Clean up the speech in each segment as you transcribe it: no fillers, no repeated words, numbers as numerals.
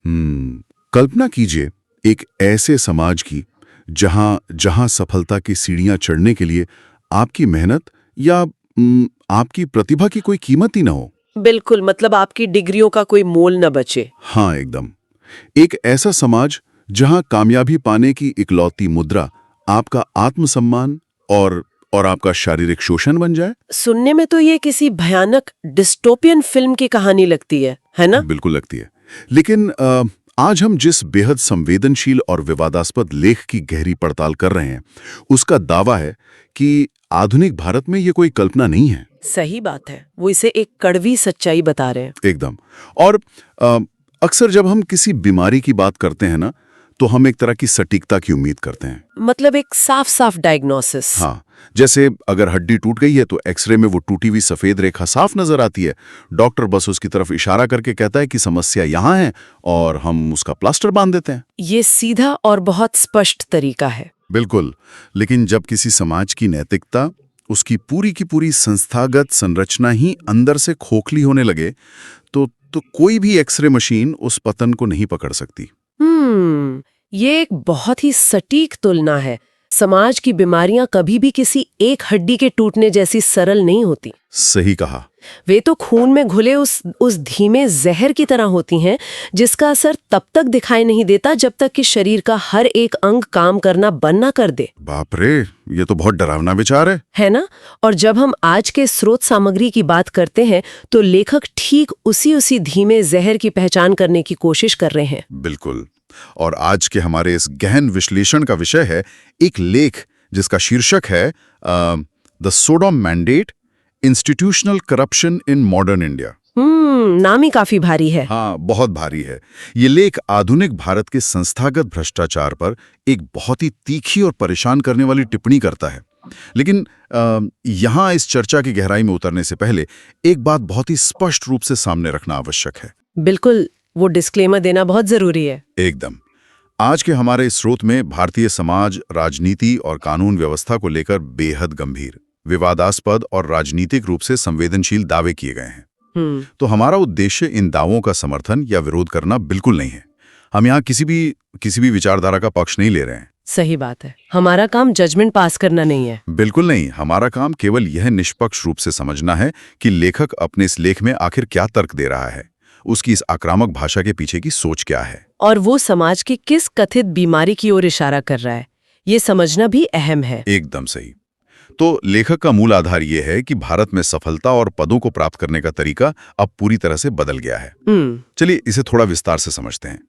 कल्पना कीजिए एक ऐसे समाज की जहां जहां सफलता की सीढ़ियां चढ़ने के लिए आपकी मेहनत या आपकी प्रतिभा की कोई कीमत ही ना हो। बिल्कुल, मतलब आपकी डिग्रियों का कोई मोल न बचे। हाँ, एकदम। एक ऐसा समाज जहां कामयाबी पाने की इकलौती मुद्रा आपका आत्मसम्मान और आपका शारीरिक शोषण बन जाए। सुनने में तो ये किसी भयानक डिस्टोपियन फिल्म की कहानी लगती है ना? बिल्कुल लगती है। लेकिन आज हम जिस बेहद संवेदनशील और विवादास्पद लेख की गहरी पड़ताल कर रहे हैं, उसका दावा है कि आधुनिक भारत में ये कोई कल्पना नहीं है। सही बात है, वो इसे एक कड़वी सच्चाई बता रहे हैं। एकदम। और अक्सर जब हम किसी बीमारी की बात करते हैं ना, तो हम एक तरह की सटीकता की उम्मीद करते हैं। मतलब एक साफ साफ डायग्नोसिस। हाँ, जैसे अगर हड्डी टूट गई है तो एक्सरे में वो टूटी हुई सफेद रेखा साफ नजर आती है। डॉक्टर बस उसकी तरफ इशारा करके कहता है कि समस्या यहाँ है और हम उसका प्लास्टर बांध देते हैं। ये सीधा और बहुत स्पष्ट तरीका है। बिल्कुल। लेकिन जब किसी समाज की नैतिकता, उसकी पूरी की पूरी संस्थागत संरचना ही अंदर से खोखली होने लगे, तो कोई भी एक्सरे मशीन उस पतन को नहीं पकड़ सकती। ये एक बहुत ही सटीक तुलना है। समाज की बीमारियां कभी भी किसी एक हड्डी के टूटने जैसी सरल नहीं होती। सही कहा। वे तो खून में घुले उस धीमे जहर की तरह होती हैं, जिसका असर तब तक दिखाई नहीं देता जब तक कि शरीर का हर एक अंग काम करना बंद ना कर दे। बाप रे, ये तो बहुत डरावना विचार है ना? और जब हम आज के स्रोत सामग्री की बात करते हैं, तो लेखक ठीक उसी धीमे जहर की पहचान करने की कोशिश कर रहे हैं। बिल्कुल। और आज के हमारे इस गहन विश्लेषण का विषय है एक लेख जिसका शीर्षक है the Sodom mandate, institutional corruption in modern India. नाम ही काफी भारी है। हाँ, बहुत भारी है। ये लेख आधुनिक भारत के संस्थागत भ्रष्टाचार पर एक बहुत ही तीखी और परेशान करने वाली टिप्पणी करता है। लेकिन यहाँ इस चर्चा की गहराई में उतरने से पहले एक बात बहुत ही स्पष्ट रूप से सामने रखना आवश्यक है। बिल्कुल, वो डिस्क्लेमर देना बहुत जरूरी है। एकदम। आज के हमारे स्रोत में भारतीय समाज, राजनीति और कानून व्यवस्था को लेकर बेहद गंभीर, विवादास्पद और राजनीतिक रूप से संवेदनशील दावे किए गए हैं। तो हमारा उद्देश्य इन दावों का समर्थन या विरोध करना बिल्कुल नहीं है। हम यहाँ किसी भी विचारधारा का पक्ष नहीं ले रहे हैं। सही बात है। हमारा काम जजमेंट पास करना नहीं है। बिल्कुल नहीं। हमारा काम केवल यह निष्पक्ष रूप से समझना है कि लेखक अपने इस लेख में आखिर क्या तर्क दे रहा है, उसकी इस आक्रामक भाषा के पीछे की सोच क्या है, और वो समाज की किस कथित बीमारी की ओर इशारा कर रहा है। ये समझना भी अहम है। एकदम सही। तो लेखक का मूल आधार ये है कि भारत में सफलता और पदों को प्राप्त करने का तरीका अब पूरी तरह से बदल गया है। चलिए इसे थोड़ा विस्तार से समझते हैं।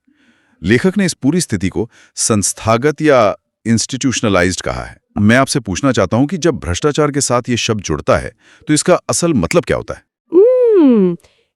लेखक ने इस पूरी स्थिति को संस्थागत या इंस्टीट्यूशनलाइज्ड कहा है। मैं आपसे पूछना चाहता हूं कि जब भ्रष्टाचार के साथ ये शब्द जुड़ता है तो इसका असल मतलब क्या होता है?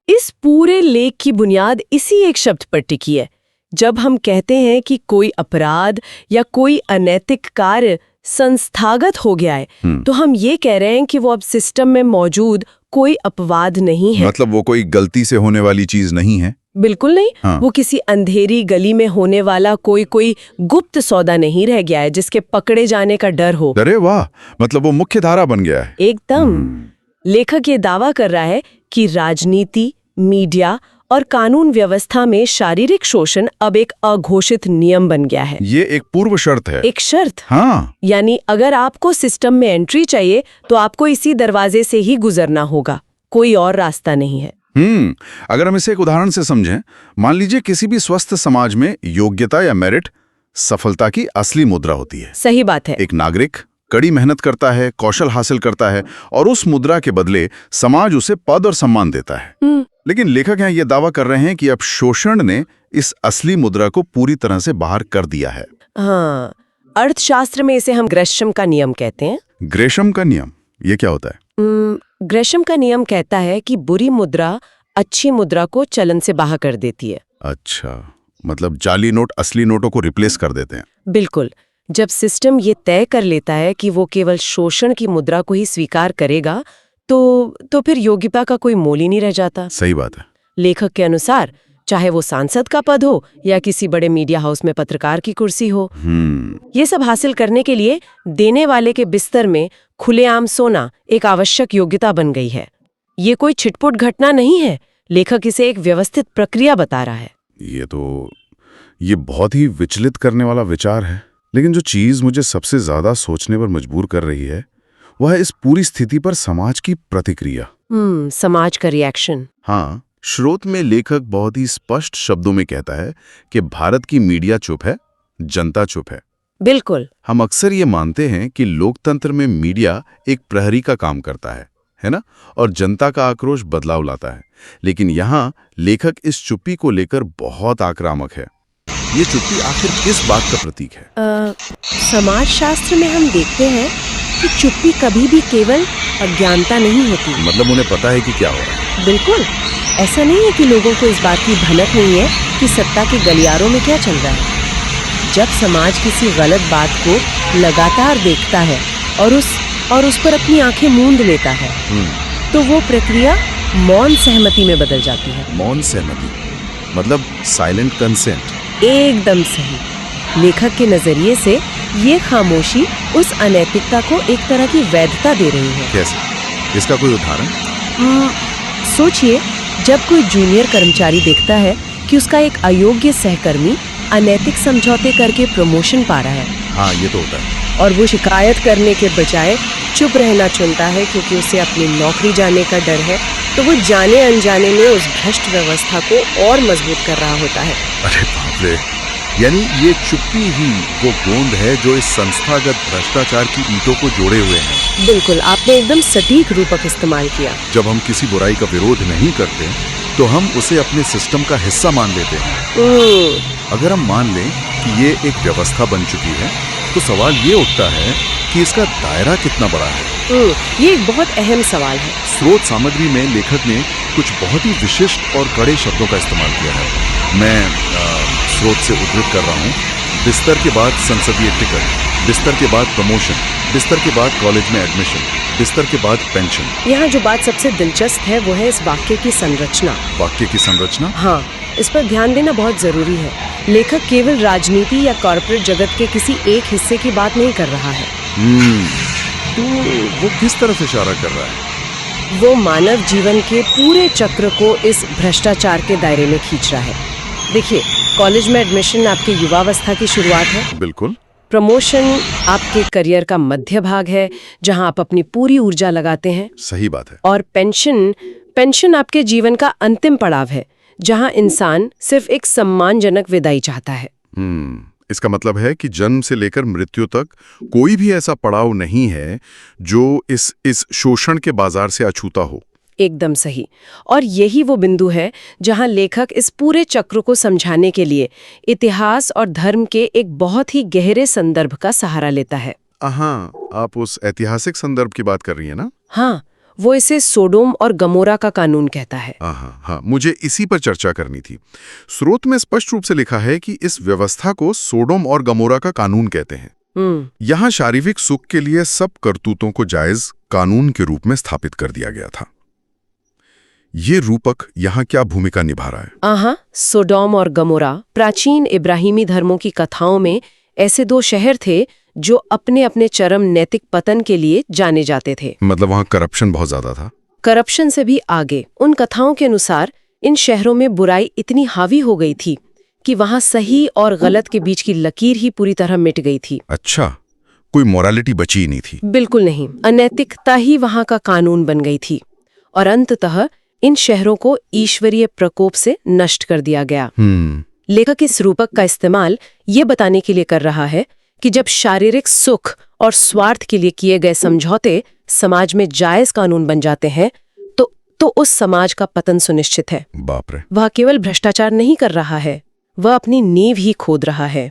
इस पूरे लेख की बुनियाद इसी एक शब्द पर टिकी है। जब हम कहते हैं कि कोई अपराध या कोई अनैतिक कार्य संस्थागत हो गया है, तो हम ये कह रहे हैं कि वो अब सिस्टम में मौजूद कोई अपवाद नहीं है। मतलब वो कोई गलती से होने वाली चीज नहीं है? बिल्कुल नहीं। हाँ। वो किसी अंधेरी गली में होने वाला कोई गुप्त सौदा नहीं रह गया है जिसके पकड़े जाने का डर हो। अरे वाह, मतलब वो मुख्य धारा बन गया है। एकदम। लेखक ये दावा कर रहा है कि राजनीति, मीडिया और कानून व्यवस्था में शारीरिक शोषण अब एक अघोषित नियम बन गया है। ये एक पूर्व शर्त है। एक शर्त। हाँ। यानी अगर आपको सिस्टम में एंट्री चाहिए तो आपको इसी दरवाजे से ही गुजरना होगा, कोई और रास्ता नहीं है। अगर हम इसे एक उदाहरण से समझें, मान लीजिए किसी भी स्वस्थ समाज में योग्यता या मेरिट सफलता की असली मुद्रा होती है। सही बात है। एक नागरिक कड़ी मेहनत करता है, कौशल हासिल करता है और उस मुद्रा के बदले समाज उसे पद और सम्मान देता है। लेकिन लेखक यहाँ ये दावा कर रहे हैं कि अब शोषण ने इस असली मुद्रा को पूरी तरह से बाहर कर दिया है। हाँ, अर्थशास्त्र में इसे हम ग्रेशम का नियम कहते हैं। ग्रेशम का नियम, ये क्या होता है? ग्रेशम का नियम कहता है कि बुरी मुद्रा अच्छी मुद्रा को चलन से बाहर कर देती है। अच्छा, मतलब जाली नोट असली नोटों को रिप्लेस कर देते हैं। बिल्कुल। जब सिस्टम ये तय कर लेता है कि वो केवल शोषण की मुद्रा को ही स्वीकार करेगा, तो फिर योग्यता का कोई मोल ही नहीं रह जाता। सही बात है। लेखक के अनुसार चाहे वो सांसद का पद हो या किसी बड़े मीडिया हाउस में पत्रकार की कुर्सी हो, ये सब हासिल करने के लिए देने वाले के बिस्तर में खुलेआम सोना एक आवश्यक योग्यता बन गई है। ये कोई छिटपुट घटना नहीं है, लेखक इसे एक व्यवस्थित प्रक्रिया बता रहा है। ये बहुत ही विचलित करने वाला विचार है। लेकिन जो चीज मुझे सबसे ज्यादा सोचने पर मजबूर कर रही है वह है इस पूरी स्थिति पर समाज की प्रतिक्रिया। समाज का रिएक्शन। हाँ, स्रोत में लेखक बहुत ही स्पष्ट शब्दों में कहता है कि भारत की मीडिया चुप है, जनता चुप है। बिल्कुल। हम अक्सर ये मानते हैं कि लोकतंत्र में मीडिया एक प्रहरी का काम करता है ना, और जनता का आक्रोश बदलाव लाता है। लेकिन यहाँ लेखक इस चुप्पी को लेकर बहुत आक्रामक है। ये चुप्पी आखिर किस बात का प्रतीक है? समाजशास्त्र में हम देखते हैं कि चुप्पी कभी भी केवल अज्ञानता नहीं होती। मतलब उन्हें पता है कि क्या हो रहा है। बिल्कुल। ऐसा नहीं है कि लोगों को इस बात की भनक नहीं है कि सत्ता के गलियारों में क्या चल रहा है। जब समाज किसी गलत बात को लगातार देखता है और उस पर अपनी आंखें मूंद लेता है, तो वो प्रक्रिया मौन सहमति में बदल जाती है। मौन सहमति मतलब साइलेंट कंसेंट। एकदम सही। लेखक के नजरिए से ये खामोशी उस अनैतिकता को एक तरह की वैधता दे रही है। कैसे? इसका कोई उदाहरण? सोचिए, जब कोई जूनियर कर्मचारी देखता है कि उसका एक अयोग्य सहकर्मी अनैतिक समझौते करके प्रमोशन पा रहा है। हाँ, ये तो होता है। और वो शिकायत करने के बजाय चुप रहना चुनता है क्योंकि उसे अपनी नौकरी जाने का डर है, तो वो जाने अनजाने में उस भ्रष्ट व्यवस्था को और मजबूत कर रहा होता है। अरे बाप रे! यानी ये चुप्पी ही वो गोंद है जो इस संस्थागत भ्रष्टाचार की ईंटों को जोड़े हुए है। बिल्कुल, आपने एकदम सटीक रूपक इस्तेमाल किया। जब हम किसी बुराई का विरोध नहीं करते तो हम उसे अपने सिस्टम का हिस्सा मान लेते हैं। अगर हम मान लें कि ये एक व्यवस्था बन चुकी है तो सवाल ये उठता है कि इसका दायरा कितना बड़ा है। ये एक बहुत अहम सवाल है। स्रोत सामग्री में लेखक ने कुछ बहुत ही विशिष्ट और कड़े शब्दों का इस्तेमाल किया है। मैं स्रोत से उद्धृत कर रहा हूँ। बिस्तर के बाद संसदीय टिकट, बिस्तर के बाद प्रमोशन, बिस्तर के बाद कॉलेज में एडमिशन, बिस्तर के बाद पेंशन। यहाँ जो बात सबसे दिलचस्प है वो है इस वाक्य की संरचना। वाक्य की संरचना? हाँ, इस पर ध्यान देना बहुत जरूरी है। लेखक केवल राजनीति या कॉर्पोरेट जगत के किसी एक हिस्से की बात नहीं कर रहा है। तो वो किस तरफ इशारा कर रहा है? वो मानव जीवन के पूरे चक्र को इस भ्रष्टाचार के दायरे में खींच रहा है। देखिए, कॉलेज में एडमिशन आपके युवावस्था की शुरुआत है। बिल्कुल। प्रमोशन आपके करियर का मध्य भाग है जहां आप अपनी पूरी ऊर्जा लगाते हैं। सही बात है। और पेंशन आपके जीवन का अंतिम पड़ाव है जहां इंसान सिर्फ एक सम्मानजनक विदाई चाहता है। इसका मतलब है कि जन्म से लेकर मृत्यु तक कोई भी ऐसा पड़ाव नहीं है जो इस शोषण के बाजार से अछूता हो। एकदम सही। और यही वो बिंदु है जहां लेखक इस पूरे चक्र को समझाने के लिए इतिहास और धर्म के एक बहुत ही गहरे संदर्भ का सहारा लेता है। हाँ, आप उस ऐतिहासिक संदर्भ की बात कर रही हैं ना? हाँ, वो इसे सोडोम और गमोरा का कानून कहता है। हाँ, मुझे इसी पर चर्चा करनी थी। स्रोत में स्पष्ट रूप से लिखा है कि इस व्यवस्था को सोडोम और गमोरा का कानून कहते हैं। यहाँ शारीरिक सुख के लिए सब करतूतों को जायज कानून के रूप में स्थापित कर दिया गया था। ये रूपक यहाँ क्या भूमिका निभा रहा है? सोडोम और गमोरा प्राचीन इब्राहिमी धर्मों की कथाओं में ऐसे दो शहर थे जो अपने अपने चरम नैतिक पतन के लिए जाने जाते थे। मतलब वहाँ करप्शन बहुत ज्यादा था? करप्शन से भी आगे। उन कथाओं के अनुसार इन शहरों में बुराई इतनी हावी हो गई थी कि वहाँ सही और गलत के बीच की लकीर ही पूरी तरह मिट गई थी। अच्छा, कोई मोरालिटी बची ही नहीं थी? बिल्कुल नहीं। अनैतिकता ही वहाँ का कानून बन गई थी और अंततः इन शहरों को ईश्वरीय प्रकोप से नष्ट कर दिया गया। लेखक इस रूपक का इस्तेमाल ये बताने के लिए कर रहा है कि जब शारीरिक सुख और स्वार्थ के लिए किए गए समझौते समाज में जायज कानून बन जाते हैं तो उस समाज का पतन सुनिश्चित है। बाप रे! वह केवल भ्रष्टाचार नहीं कर रहा है, वह अपनी नींव ही खोद रहा है।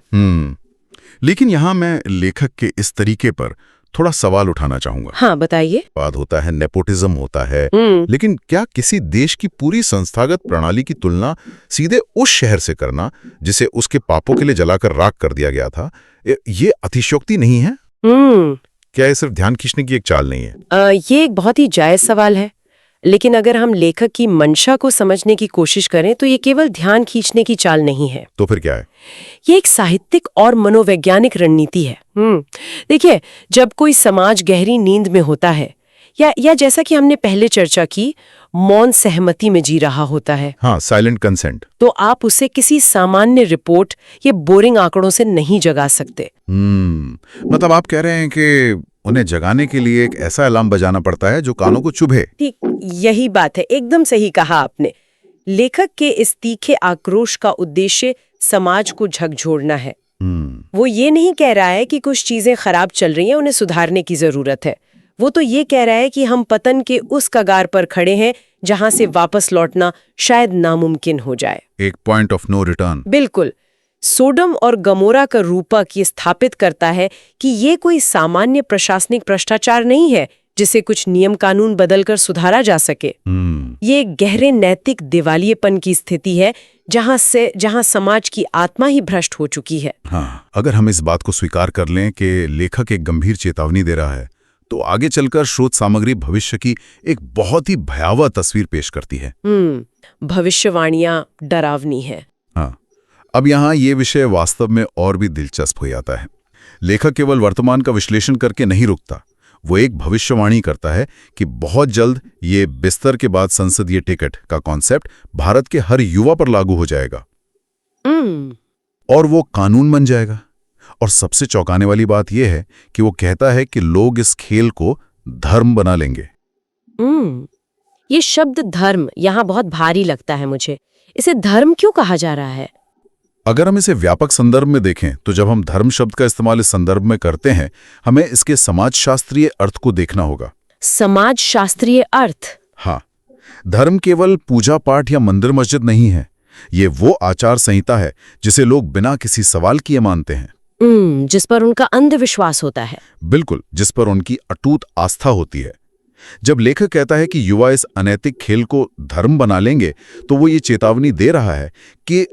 लेकिन यहाँ मैं लेखक के इस तरीके पर थोड़ा सवाल उठाना चाहूंगा। हाँ, बताइए। बात होता है, नेपोटिज्म होता है, लेकिन क्या किसी देश की पूरी संस्थागत प्रणाली की तुलना सीधे उस शहर से करना जिसे उसके पापों के लिए जलाकर राख कर दिया गया था, ये अतिशयोक्ति नहीं है? क्या ये सिर्फ ध्यान खींचने की एक चाल नहीं है? ये एक बहुत ही जायज सवाल है, लेकिन अगर हम लेखक की मंशा को समझने की कोशिश करें तो ये केवल ध्यान खींचने की चाल नहीं है। तो फिर क्या है? ये एक साहित्यिक और मनोवैज्ञानिक रणनीति है। देखिए, जब कोई समाज गहरी नींद में होता है या जैसा कि हमने पहले चर्चा की, मौन सहमति में जी रहा होता है। हाँ, साइलेंट कंसेंट। तो आप उसे किसी सामान्य रिपोर्ट या बोरिंग आंकड़ों से नहीं जगा सकते। मतलब आप कह रहे हैं कि उन्हें जगाने के लिए एक ऐसा अलार्म बजाना पड़ता है जो कानों को चुभे। ठीक यही बात है, एकदम सही कहा आपने। लेखक के इस तीखे आक्रोश का उद्देश्य समाज को झकझोरना है। वो ये नहीं कह रहा है कि कुछ चीजें खराब चल रही हैं, उन्हें सुधारने की जरूरत है। वो तो ये कह रहा है कि हम पतन के उस कगार पर खड़े हैं जहां से वापस लौटना शायद नामुमकिन हो जाए। एक पॉइंट ऑफ नो रिटर्न। बिल्कुल। सोडम और गमोरा का रूपक ये स्थापित करता है कि ये कोई सामान्य प्रशासनिक भ्रष्टाचार नहीं है जिसे कुछ नियम कानून बदलकर सुधारा जा सके। ये एक गहरे नैतिक दिवालियेपन की स्थिति है जहां समाज की आत्मा ही भ्रष्ट हो चुकी है। हाँ, अगर हम इस बात को स्वीकार कर लें कि लेखक एक गंभीर चेतावनी दे रहा है, तो आगे चलकर स्रोत सामग्री भविष्य की एक बहुत ही भयावह तस्वीर पेश करती है। भविष्यवाणियां डरावनी है। हाँ, अब यहाँ ये विषय वास्तव में और भी दिलचस्प हो जाता है। लेखक केवल वर्तमान का विश्लेषण करके नहीं रुकता, वो एक भविष्यवाणी करता है कि बहुत जल्द ये बिस्तर के बाद संसदीय टिकट का कॉन्सेप्ट भारत के हर युवा पर लागू हो जाएगा और वो कानून बन जाएगा। और सबसे चौंकाने वाली बात यह है कि वो कहता है कि लोग इस खेल को धर्म बना लेंगे। ये शब्द धर्म यहाँ बहुत भारी लगता है मुझे। इसे धर्म क्यों कहा जा रहा है? अगर हम इसे व्यापक संदर्भ में देखें तो जब हम धर्म शब्द का इस्तेमाल इस संदर्भ में करते हैं, हमें इसके समाजशास्त्रीय अर्थ को देखना होगा। समाजशास्त्रीय अर्थ? हाँ, धर्म केवल पूजा पाठ या मंदिर मस्जिद नहीं है। ये वो आचार संहिता है जिसे लोग बिना किसी सवाल किए मानते हैं। जिस पर उनका अंधविश्वास होता है। बिल्कुल, जिस पर उनकी अटूट आस्था होती है। जब लेखक कहता है कि युवा इस अनैतिक खेल को धर्म बना लेंगे, तो वो ये चेतावनी दे रहा है कि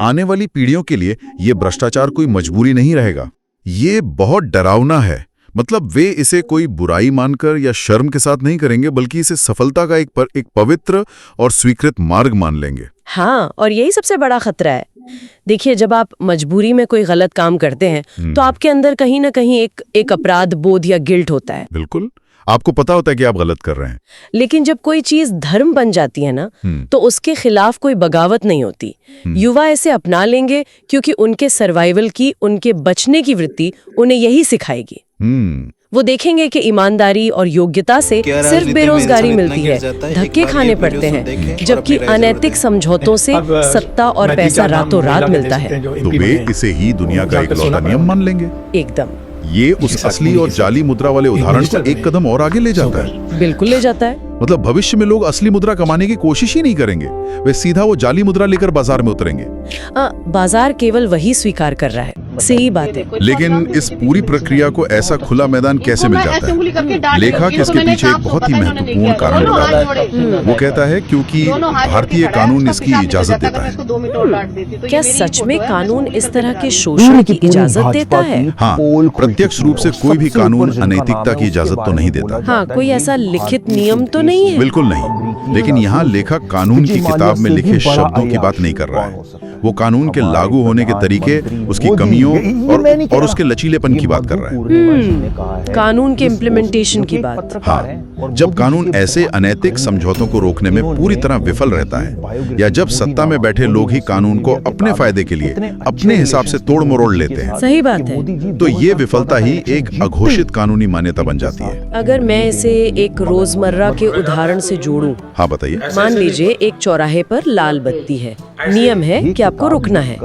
आने वाली पीढ़ियों के लिए ये भ्रष्टाचार कोई मजबूरी नहीं रहेगा। ये बहुत डरावना है। मतलब वे इसे कोई बुराई मानकर या शर्म के साथ नहीं करेंगे, बल्कि इसे सफलता का एक पवित्र और स्वीकृत मार्ग मान लेंगे। हाँ, और यही सबसे बड़ा खतरा है। देखिए, जब आप मजबूरी में कोई गलत काम करते हैं तो आपके अंदर कहीं ना कहीं एक अपराध बोध या गिल्ट होता है। बिल्कुल, आपको पता होता है कि आप गलत कर रहे हैं। लेकिन जब कोई चीज धर्म बन जाती है ना, तो उसके खिलाफ कोई बगावत नहीं होती। युवा इसे अपना लेंगे क्योंकि उनके सर्वाइवल की, उनके बचने की वृत्ति उन्हें यही सिखाएगी। वो देखेंगे कि ईमानदारी और योग्यता से सिर्फ बेरोजगारी मिलती है, धक्के खाने पड़ते हैं, जबकि अनैतिक समझौतों से सत्ता और पैसा रातों रात मिलता है। तो वे इसे ही दुनिया का इकलौता नियम मान लेंगे। एकदम। ये उस असली और जाली मुद्रा वाले उदाहरण को एक कदम और आगे ले जाता है। बिल्कुल ले जाता है। मतलब भविष्य में लोग असली मुद्रा कमाने की कोशिश ही नहीं करेंगे, वे सीधा वो जाली मुद्रा लेकर बाजार में उतरेंगे। बाजार केवल वही स्वीकार कर रहा है, सही बात है। लेकिन इस पूरी प्रक्रिया को ऐसा खुला मैदान कैसे मिल जाता है? लेखक इसके पीछे एक बहुत ही महत्वपूर्ण कारण बताता है। वो कहता है क्योंकि भारतीय कानून इसकी इजाजत देता है। क्या सच में कानून इस तरह के शोषण की इजाजत देता है? हाँ, प्रत्यक्ष रूप से कोई भी कानून अनैतिकता की इजाजत तो नहीं देता। हाँ, कोई ऐसा लिखित नियम तो नहीं है। बिल्कुल नहीं। लेकिन यहाँ लेखक कानून की किताब में लिखे शब्दों की बात नहीं कर रहा है, वो कानून के लागू होने के तरीके, उसकी कमियों और उसके लचीलेपन की बात कर रहा है। कानून के इम्प्लीमेंटेशन की बात। हाँ, जब कानून ऐसे अनैतिक समझौतों को रोकने में पूरी तरह विफल रहता है, या जब सत्ता में बैठे लोग ही कानून को अपने फायदे के लिए अपने हिसाब से तोड़ मरोड़ लेते हैं, सही बात है, तो ये विफलता ही एक अघोषित कानूनी मान्यता बन जाती है। अगर मैं इसे एक रोजमर्रा के उदाहरण से जोड़ूं, हाँ बताइए। मान लीजिए एक चौराहे पर लाल बत्ती है, नियम है कि आपको रुकना है।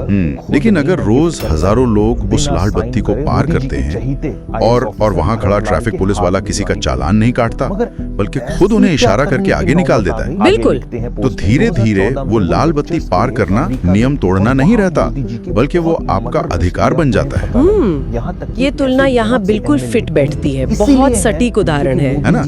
लेकिन अगर रोज हजारों लोग उस लाल बत्ती को पार करते हैं और वहाँ खड़ा ट्रैफिक पुलिस वाला किसी का चालान नहीं काटता, बल्कि खुद उन्हें इशारा करके आगे निकाल देता है, बिल्कुल, तो धीरे धीरे वो लाल बत्ती पार करना नियम तोड़ना नहीं रहता, बल्कि वो आपका अधिकार बन जाता है। ये तुलना यहाँ बिल्कुल फिट बैठती है, बहुत सटीक उदाहरण है ना?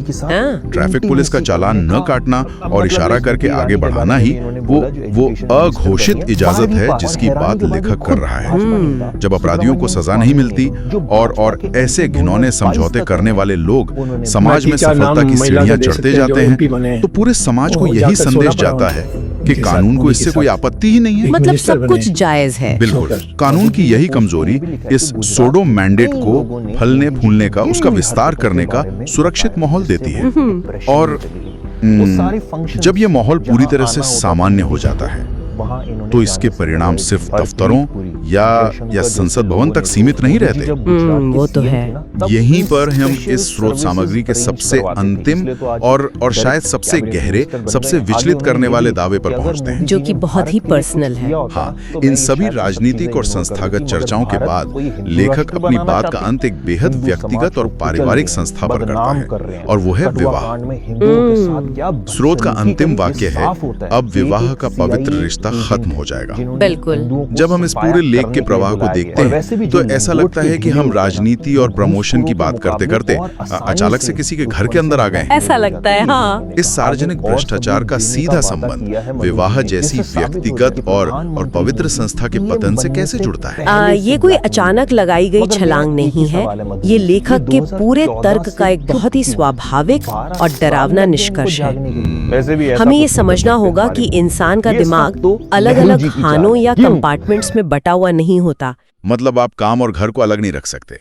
ट्रैफिक पुलिस का चालान न काटना और इशारा करके आगे बढ़ाना ही वो अघोषित इजाजत है जिसकी बात लेखक कर रहा है। जब अपराधियों को सजा नहीं मिलती और ऐसे घिनौने समझौते करने वाले लोग समाज में सफलता की सीढ़ियां चढ़ते जाते हैं, तो पूरे समाज को यही संदेश जाता है कि कानून को इससे कोई आपत्ति ही नहीं है, मतलब सब कुछ जायज है। बिल्कुल। कानून की यही कमजोरी इस सोडो मैंडेट को फलने फूलने का, उसका विस्तार करने का सुरक्षित माहौल देती है। और वो सारी फंक्शन जब ये माहौल पूरी तरह से सामान्य हो जाता है तो इसके परिणाम सिर्फ दफ्तरों या संसद भवन तक सीमित नहीं रहते। वो तो है। यहीं पर हम इस स्रोत सामग्री के सबसे अंतिम और शायद सबसे गहरे, सबसे विचलित करने वाले दावे पर पहुंचते हैं, जो कि बहुत ही पर्सनल है। हाँ, इन सभी राजनीतिक और संस्थागत चर्चाओं के बाद लेखक अपनी बात का अंत एक बेहद व्यक्तिगत और पारिवारिक संस्था पर करता है, और वो है विवाह। स्रोत का अंतिम वाक्य है, अब विवाह का पवित्र रिश्ता खत्म हो जाएगा। बिल्कुल। जब हम इस पूरे लेख के प्रवाह को देखते हैं तो ऐसा लगता है कि हम राजनीति और प्रमोशन की बात करते करते अचानक से किसी के घर के अंदर आ गए हैं। ऐसा लगता है, हाँ। इस सार्वजनिक भ्रष्टाचार का सीधा संबंध विवाह जैसी व्यक्तिगत और पवित्र संस्था के पतन से कैसे जुड़ता है? ये कोई अचानक लगाई गई छलांग नहीं है। ये लेखक के पूरे तर्क का एक बहुत ही स्वाभाविक और डरावना निष्कर्ष है। हमें ये समझना होगा कि इंसान का दिमाग अलग अलग खानों या कंपार्टमेंट्स में बटा हुआ नहीं होता। मतलब आप काम और घर को अलग नहीं रख सकते।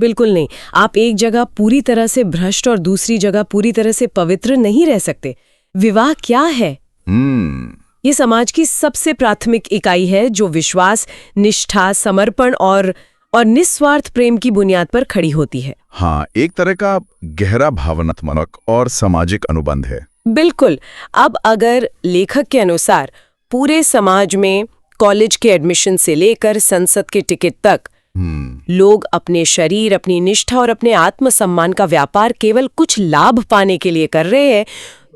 बिल्कुल नहीं। आप एक जगह पूरी तरह से भ्रष्ट और दूसरी जगह पूरी तरह से पवित्र नहीं रह सकते। विवाह क्या है? ये समाज की सबसे प्राथमिक इकाई है जो विश्वास, निष्ठा, समर्पण और निस्वार्थ प्रेम की बुनियाद पर खड़ी होती है। हाँ, एक तरह का गहरा भावनात्मक और सामाजिक अनुबंध है। बिल्कुल। अब अगर लेखक के अनुसार पूरे समाज में कॉलेज के एडमिशन से लेकर संसद के टिकट तक लोग अपने शरीर, अपनी निष्ठा और अपने आत्मसम्मान का व्यापार केवल कुछ लाभ पाने के लिए कर रहे हैं,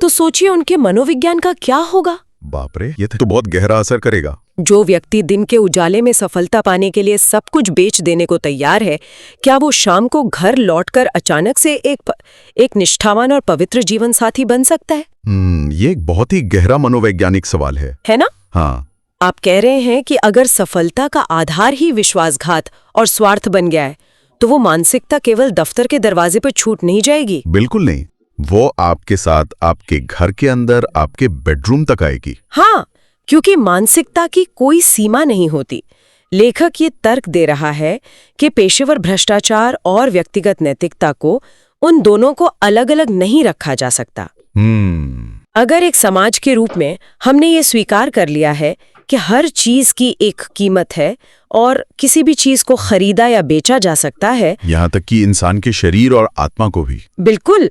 तो सोचिए उनके मनोविज्ञान का क्या होगा। बाप रे, ये तो बहुत गहरा असर करेगा। जो व्यक्ति दिन के उजाले में सफलता पाने के लिए सब कुछ बेच देने को तैयार है, क्या वो शाम को घर लौटकर अचानक से एक निष्ठावान और पवित्र जीवन साथी बन सकता है? ये एक बहुत ही गहरा मनोवैज्ञानिक सवाल है ना? हाँ। आप कह रहे हैं कि अगर सफलता का आधार ही विश्वासघात और स्वार्थ बन गया है, तो वो मानसिकता केवल दफ्तर के दरवाजे पर छूट नहीं जाएगी। बिल्कुल नहीं, वो आपके साथ आपके घर के अंदर, आपके बेडरूम तक आएगी। हाँ, क्योंकि मानसिकता की कोई सीमा नहीं होती। लेखक ये तर्क दे रहा है कि पेशेवर भ्रष्टाचार और व्यक्तिगत नैतिकता को, उन दोनों को अलग अलग नहीं रखा जा सकता। अगर एक समाज के रूप में हमने ये स्वीकार कर लिया है कि हर चीज की एक कीमत है और किसी भी चीज को खरीदा या बेचा जा सकता है, यहाँ तक कि इंसान के शरीर और आत्मा को भी। बिल्कुल।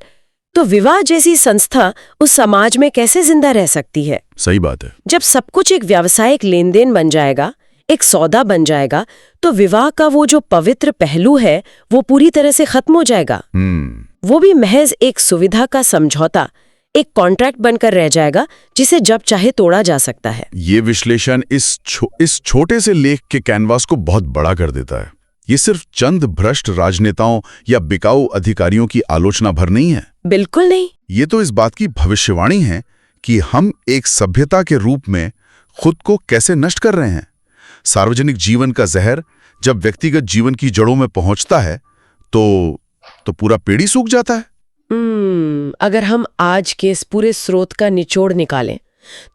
तो विवाह जैसी संस्था उस समाज में कैसे जिंदा रह सकती है? सही बात है। जब सब कुछ एक व्यावसायिक लेन देन बन जाएगा, एक सौदा बन जाएगा, तो विवाह का वो जो पवित्र पहलू है वो पूरी तरह से खत्म हो जाएगा। वो भी महज एक सुविधा का समझौता, एक कॉन्ट्रैक्ट बनकर रह जाएगा जिसे जब चाहे तोड़ा जा सकता है। ये विश्लेषण इस छोटे से लेख के कैनवास को बहुत बड़ा कर देता है। ये सिर्फ चंद भ्रष्ट राजनेताओं या बिकाऊ अधिकारियों की आलोचना भर नहीं है। बिल्कुल नहीं। ये तो इस बात की भविष्यवाणी है कि हम एक सभ्यता के रूप में खुद को कैसे नष्ट कर रहे हैं। सार्वजनिक जीवन का जहर जब व्यक्तिगत जीवन की जड़ों में पहुंचता है तो पूरा पेड़ ही सूख जाता है। अगर हम आज के इस पूरे स्रोत का निचोड़ निकालें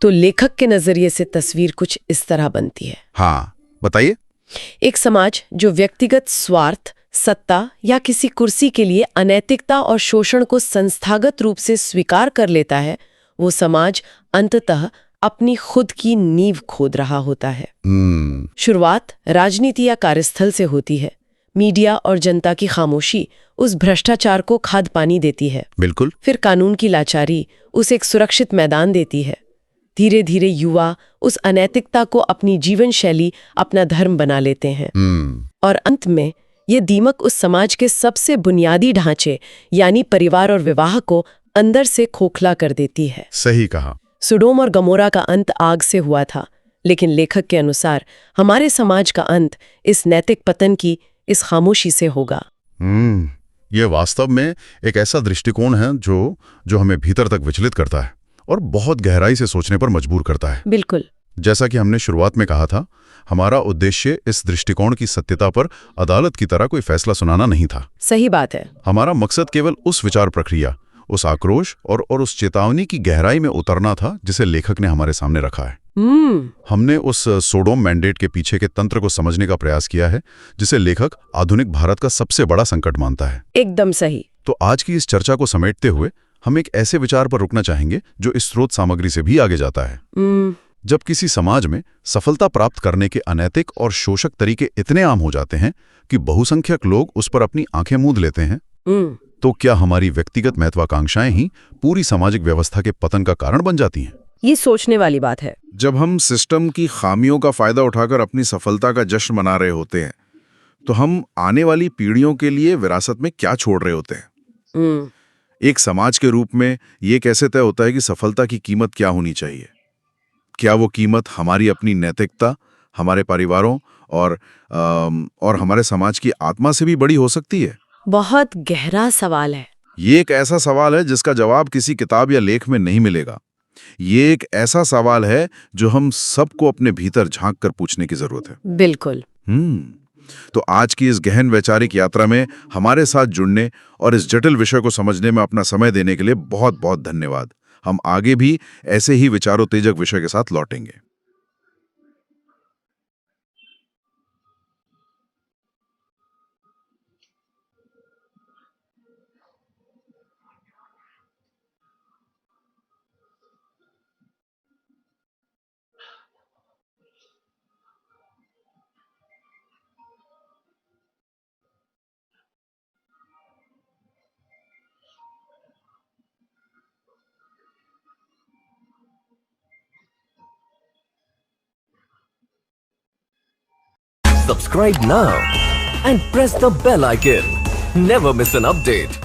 तो लेखक के नजरिए से तस्वीर कुछ इस तरह बनती है। हाँ, बताइए। एक समाज जो व्यक्तिगत स्वार्थ, सत्ता या किसी कुर्सी के लिए अनैतिकता और शोषण को संस्थागत रूप से स्वीकार कर लेता है, वो समाज अंततः अपनी खुद की नींव खोद रहा होता है। शुरुआत राजनीति या कार्यस्थल से होती है। मीडिया और जनता की खामोशी उस भ्रष्टाचार को खाद पानी देती है। बिल्कुल। फिर कानून की लाचारी उसे एक सुरक्षित मैदान देती है। धीरे धीरे युवा उस अनैतिकता को अपनी जीवन शैली, अपना धर्म बना लेते हैं। और अंत में ये दीमक उस समाज के सबसे बुनियादी ढांचे यानी परिवार और विवाह को अंदर से खोखला कर देती है। सही कहा। सुडोम और गमोरा का अंत आग से हुआ था, लेकिन लेखक के अनुसार हमारे समाज का अंत इस नैतिक पतन की इस खामोशी से होगा। ये वास्तव में एक ऐसा दृष्टिकोण है जो हमें भीतर तक विचलित करता है और बहुत गहराई से सोचने पर मजबूर करता है। बिल्कुल। जैसा कि हमने शुरुआत में कहा था, हमारा उद्देश्य इस दृष्टिकोण की सत्यता पर अदालत की तरह कोई फैसला सुनाना नहीं था। सही बात है। हमारा मकसद केवल उस विचार प्रक्रिया, उस आक्रोश और उस चेतावनी की गहराई में उतरना था जिसे लेखक ने हमारे सामने रखा है। हमने उस सोडोम मैंडेट के पीछे के तंत्र को समझने का प्रयास किया है, जिसे लेखक आधुनिक भारत का सबसे बड़ा संकट मानता है। एकदम सही। तो आज की इस चर्चा को समेटते हुए हम एक ऐसे विचार पर रुकना चाहेंगे जो इस स्रोत सामग्री से भी आगे जाता है। जब किसी समाज में सफलता प्राप्त करने के अनैतिक और शोषक तरीके इतने आम हो जाते हैं कि बहुसंख्यक लोग उस पर अपनी आंखें मूंद लेते हैं, तो क्या हमारी व्यक्तिगत महत्वाकांक्षाएं ही पूरी सामाजिक व्यवस्था के पतन का कारण बन जाती हैं? ये सोचने वाली बात है। जब हम सिस्टम की खामियों का फायदा उठाकर अपनी सफलता का जश्न मना रहे होते हैं, तो हम आने वाली पीढ़ियों के लिए विरासत में क्या छोड़ रहे होते हैं? एक समाज के रूप में ये कैसे तय होता है कि सफलता की कीमत क्या होनी चाहिए? क्या वो कीमत हमारी अपनी नैतिकता, हमारे परिवारों और हमारे समाज की आत्मा से भी बड़ी हो सकती है? बहुत गहरा सवाल है। ये एक ऐसा सवाल है जिसका जवाब किसी किताब या लेख में नहीं मिलेगा। ये एक ऐसा सवाल है जो हम सबको अपने भीतर झांक कर पूछने की जरूरत है। बिल्कुल। तो आज की इस गहन वैचारिक यात्रा में हमारे साथ जुड़ने और इस जटिल विषय को समझने में अपना समय देने के लिए बहुत बहुत धन्यवाद। हम आगे भी ऐसे ही विचारोत्तेजक विषय के साथ लौटेंगे। Subscribe now and press the bell icon. Never miss an update.